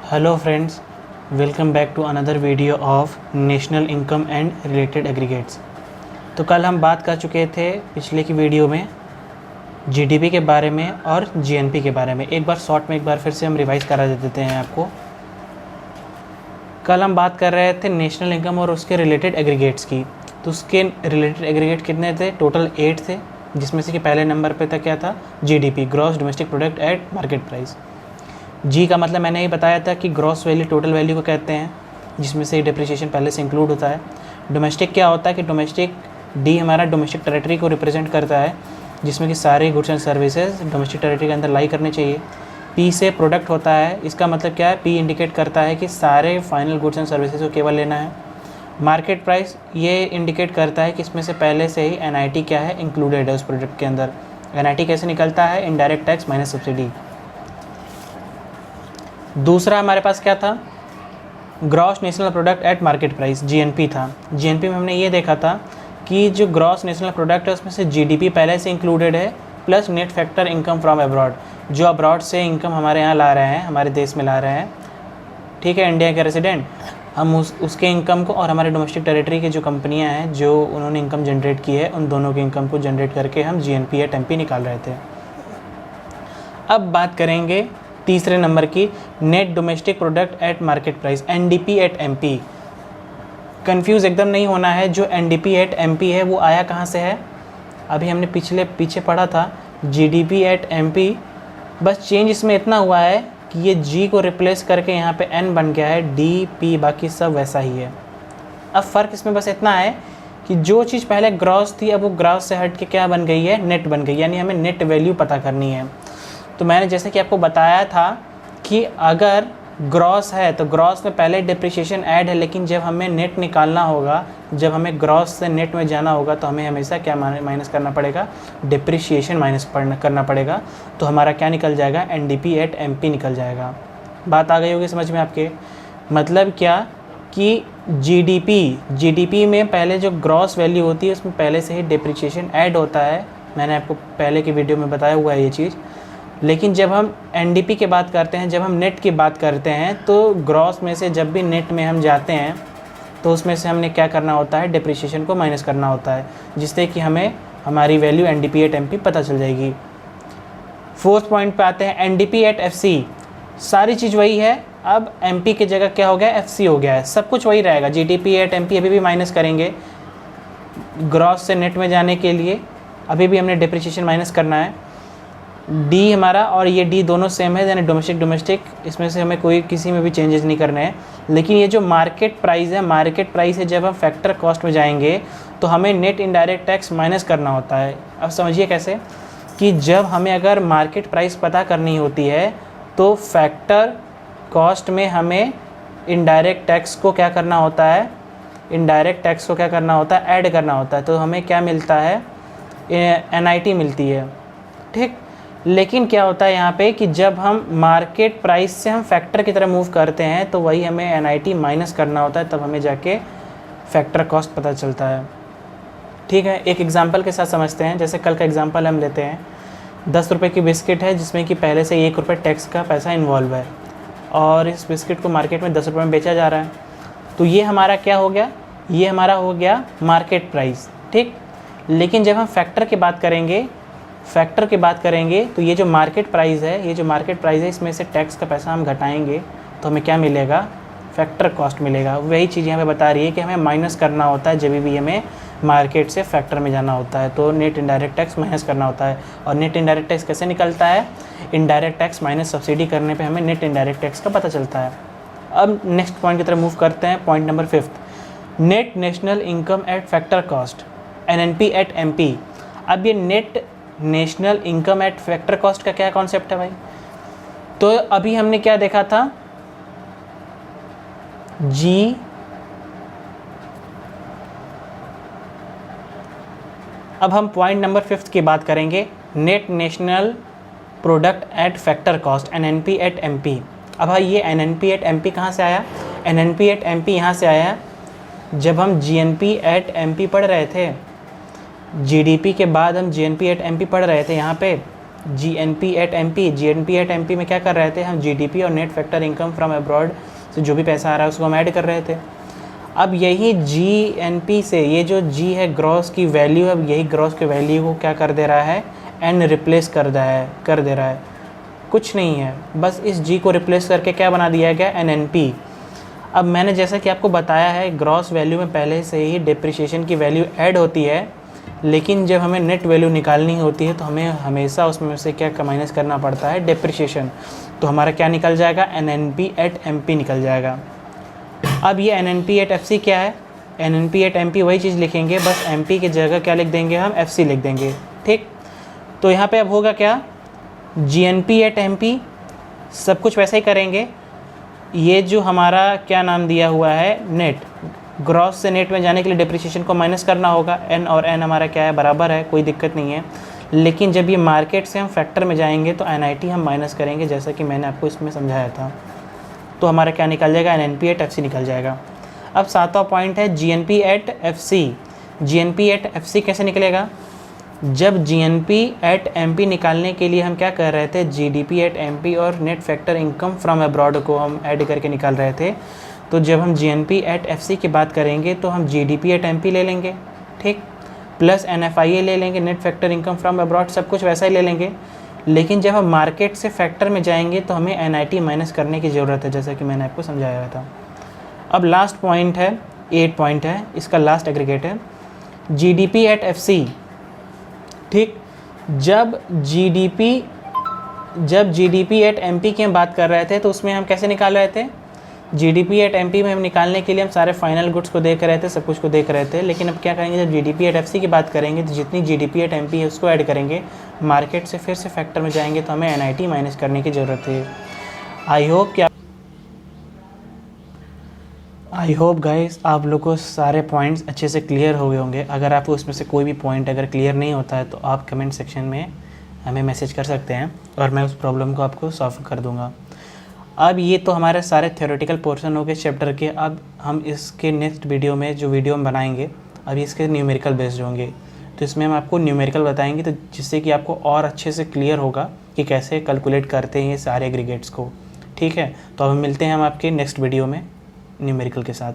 Hello friends, welcome back to another video of national income and related aggregates. तो कल हम बात कर चुके थे पिछले की वीडियो में जीडीपी के बारे में और जीएनपी के बारे में। एक बार शॉर्ट में एक बार फिर से हम रिवाइज करा देते हैं आपको। कल हम बात कर रहे थे नेशनल इनकम और उसके रिलेटेड एग्रीगेट्स की। तो उसके रिलेटेड एग्रीगेट कितने थे? टोटल 8 थे, जिसमें से कि पहले नंबर पे था क्या था? GDP, gross domestic product at market price. G का मतलब मैंने ये बताया था कि ग्रॉस वैल्यू टोटल वैल्यू को कहते हैं, जिसमें से डिप्रिसिएशन पहले से इंक्लूड होता है। डोमेस्टिक क्या होता है कि डोमेस्टिक डी हमारा डोमेस्टिक टेरिटरी को रिप्रेजेंट करता है, जिसमें कि सारे goods and services domestic territory के अंदर लाई करने चाहिए। पी से प्रोडक्ट होता है, इसका मतलब क्या है? पी इंडिकेट करता है कि सारे फाइनल गुड्स एंड सर्विसेज को केवल लेना है। मार्केट प्राइस ये इंडिकेट करता है कि इसमें से पहले से ही एनआईटी क्या है? इंक्लूडेड है उस प्रोडक्ट के अंदर। एनआईटी कैसे निकलता है? Indirect tax minus subsidy. दूसरा हमारे पास क्या था? Gross national product at market price, GNP था। जीएनपी में हमने ये देखा था कि जो ग्रॉस नेशनल प्रोडक्ट है उसमें से जीडीपी पहले से इंक्लूडेड है, plus net factor income from abroad, जो अब्रॉड से इनकम हमारे यहाँ ला रहे हैं, हमारे देश में ला रहे हैं, ठीक है, इंडिया के रेसिडेंट, हम उसके इनकम को और हमारे डोमेस्टिक टेरिटरी की जो कंपनियाँ हैं जो उन्होंने इनकम जनरेट की है, उन दोनों की इनकम को जनरेट करके हम जीएनपी एट एमपी निकाल रहे थे। अब बात करेंगे तीसरे नंबर की, net domestic product at market price, NDP at MP. Confuse एकदम नहीं होना है, जो एनडीपी एट एमपी है वो आया कहाँ से है? अभी हमने पीछे पढ़ा था जीडीपी एट एमपी, बस चेंज इसमें इतना हुआ है कि ये जी को रिप्लेस करके यहाँ पे एन बन गया है, डी पी बाकी सब वैसा ही है। अब फ़र्क इसमें बस इतना है कि जो चीज़ पहले ग्रॉस थी अब वो ग्रॉस से हट के क्या बन गई है? नेट बन गई, यानी हमें नेट वैल्यू पता करनी है। तो मैंने जैसे कि आपको बताया था कि अगर ग्रॉस है तो ग्रॉस में पहले डिप्रिसिएशन ऐड है, लेकिन जब हमें नेट निकालना होगा, जब हमें ग्रॉस से नेट में जाना होगा तो हमें हमेशा क्या माइनस करना पड़ेगा? डिप्रिसिएशन माइनस करना पड़ेगा। तो हमारा क्या निकल जाएगा? एनडीपी एट एमपी निकल जाएगा। बात आ गई होगी समझ में आपके? मतलब क्या कि जीडीपी में पहले जो ग्रॉस वैल्यू होती है उसमें पहले से ही डिप्रिसिएशन ऐड होता है। मैंने आपको पहले की वीडियो में बताया हुआ है ये चीज़। लेकिन जब हम एनडीपी की बात करते हैं, जब हम नेट की बात करते हैं, तो ग्रॉस में से जब भी नेट में हम जाते हैं तो उसमें से हमने क्या करना होता है? डिप्रिसिएशन को माइनस करना होता है, जिससे कि हमें हमारी वैल्यू एनडीपी एट एमपी पता चल जाएगी। फोर्थ पॉइंट पे आते हैं, एनडीपी एट एफसी। सारी चीज़ वही है, अब एमपी की जगह क्या हो गया? एफसी हो गया है। सब कुछ वही रहेगा। जीडीपी एट एमपी अभी भी माइनस करेंगे ग्रॉस से नेट में जाने के लिए, अभी भी हमने डिप्रिसिएशन माइनस करना है। डी हमारा और ये डी दोनों सेम है, यानी डोमेस्टिक, इसमें से हमें कोई किसी में भी चेंजेस नहीं करने हैं। लेकिन ये जो मार्केट प्राइस है, जब हम फैक्टर कॉस्ट में जाएंगे तो हमें नेट इनडायरेक्ट टैक्स माइनस करना होता है। अब समझिए कैसे, कि जब हमें अगर मार्केट प्राइस पता करनी होती है तो फैक्टर कॉस्ट में हमें इनडायरेक्ट टैक्स को क्या करना होता है? ऐड करना होता है। तो हमें क्या मिलता है? एनआईटी मिलती है, ठीक। लेकिन क्या होता है यहाँ पे कि जब हम मार्केट प्राइस से हम फैक्टर की तरह मूव करते हैं तो वही हमें एनआईटी माइनस करना होता है, तब हमें जाके फैक्टर कॉस्ट पता चलता है, ठीक है। एक एग्जांपल के साथ समझते हैं। जैसे कल का एग्जांपल हम लेते हैं, 10 रुपये की बिस्किट है जिसमें कि पहले से 1 रुपये टैक्स का पैसा इन्वॉल्व है और इस बिस्किट को मार्केट में 10 रुपये में बेचा जा रहा है। तो ये हमारा क्या हो गया? ये हमारा हो गया मार्केट प्राइस, ठीक। लेकिन जब हम फैक्टर की बात करेंगे तो ये जो मार्केट प्राइस है, इसमें से टैक्स का पैसा हम घटाएंगे तो हमें क्या मिलेगा? फैक्टर कॉस्ट मिलेगा। वही चीज़ यहाँ पे बता रही है कि हमें माइनस करना होता है जब भी हमें मार्केट से फैक्टर में जाना होता है, तो नेट इनडायरेक्ट टैक्स माइनस करना होता है। और नेट इनडायरेक्ट टैक्स कैसे निकलता है? इनडायरेक्ट टैक्स माइनस सब्सिडी करने पर हमें नेट इनडायरेक्ट टैक्स का पता चलता है। अब नेक्स्ट पॉइंट की तरफ मूव करते हैं, point number 5, net national income at factor cost, NNP at MP. अब ये net national income at factor cost का क्या कॉन्सेप्ट है भाई? तो अभी हमने क्या देखा था? जी अब हम पॉइंट नंबर 5 की बात करेंगे, net national product at factor cost, NNP at MP. अब भाई ये एनएनपी एट एमपी कहाँ से आया? एनएनपी एट एमपी यहाँ से आया जब हम जीएनपी एट एमपी पढ़ रहे थे। जीडीपी के बाद हम जीएनपी एट एमपी पढ़ रहे थे यहाँ पे, GNP at MP, GNP at MP में क्या कर रहे थे हम, GDP और net factor income from abroad से जो भी पैसा आ रहा है उसको हम ऐड कर रहे थे। अब यही GNP से ये जो G है ग्रॉस की वैल्यू, अब यही ग्रॉस की वैल्यू को क्या कर दे रहा है, N रिप्लेस कर दे रहा है, कुछ नहीं है, बस इस G को रिप्लेस करके क्या बना दिया गया, NNP। अब मैंने जैसा कि आपको बताया है ग्रॉस वैल्यू में पहले से ही डिप्रिसिएशन की वैल्यू ऐड होती है, लेकिन जब हमें नेट वैल्यू निकालनी होती है तो हमें हमेशा उसमें से क्या माइनस करना पड़ता है, डिप्रिसिएशन। तो हमारा क्या निकल जाएगा, NNP एट MP निकल जाएगा। अब ये NNP एट FC क्या है, NNP एट MP वही चीज़ लिखेंगे, बस MP की जगह क्या लिख देंगे हम, FC लिख देंगे, ठीक। तो यहाँ पे अब होगा क्या, GNP एट MP सब कुछ वैसे ही करेंगे। ये जो हमारा क्या नाम दिया हुआ है, नेट, ग्रॉस से नेट में जाने के लिए डिप्रिसिएशन को माइनस करना होगा, N और N हमारा क्या है, बराबर है, कोई दिक्कत नहीं है। लेकिन जब ये मार्केट से हम फैक्टर में जाएंगे तो NIT हम माइनस करेंगे, जैसा कि मैंने आपको इसमें समझाया था। तो हमारा क्या निकल जाएगा, NNP एट FC निकल जाएगा। अब 7वां पॉइंट है GNP at FC। GNP at FC कैसे निकलेगा, जब GNP एट MP निकालने के लिए हम क्या कर रहे थे, GDP एट MP और net factor income from abroad को हम ऐड करके निकाल रहे थे। तो जब हम GNP एट FC की बात करेंगे तो हम GDP एट MP ले लेंगे, ठीक, प्लस NFIA ले लेंगे, net factor income from abroad, सब कुछ वैसा ही ले लेंगे। लेकिन जब हम मार्केट से फैक्टर में जाएंगे तो हमें NIT माइनस करने की ज़रूरत है, जैसा कि मैंने आपको समझाया था। अब लास्ट पॉइंट है, 8 पॉइंट है, इसका लास्ट एग्रीगेट है GDP एट FC, ठीक। जब GDP एट MP की हम बात कर रहे थे तो उसमें हम कैसे निकाल रहे थे, GDP एट MP में हम निकालने के लिए हम सारे फाइनल गुड्स को देख रहे थे, सब कुछ को देख रहे थे। लेकिन अब क्या करेंगे, जब GDP एट FC की बात करेंगे तो जितनी GDP एट MP है उसको ऐड करेंगे, मार्केट से फिर से फैक्टर में जाएंगे तो हमें NIT माइनस करने की ज़रूरत है। आई होप गाइस आप लोग को सारे पॉइंट्स अच्छे से क्लियर हो गए होंगे। अगर आपको उसमें से कोई भी पॉइंट अगर क्लियर नहीं होता है तो आप कमेंट सेक्शन में हमें मैसेज कर सकते हैं और मैं उस प्रॉब्लम को आपको सॉल्व कर दूंगा। अब ये तो हमारे सारे थ्योरेटिकल पोर्शन हो गए चैप्टर के। अब हम इसके नेक्स्ट वीडियो में जो वीडियो हम बनाएंगे अभी इसके न्यूमेरिकल बेस्ड होंगे, तो इसमें हम आपको न्यूमेरिकल बताएंगे, तो जिससे कि आपको और अच्छे से क्लियर होगा कि कैसे कैलकुलेट करते हैं ये सारे एग्रीगेट्स को, ठीक है। तो अब मिलते हैं हम आपके नेक्स्ट वीडियो में न्यूमेरिकल के साथ।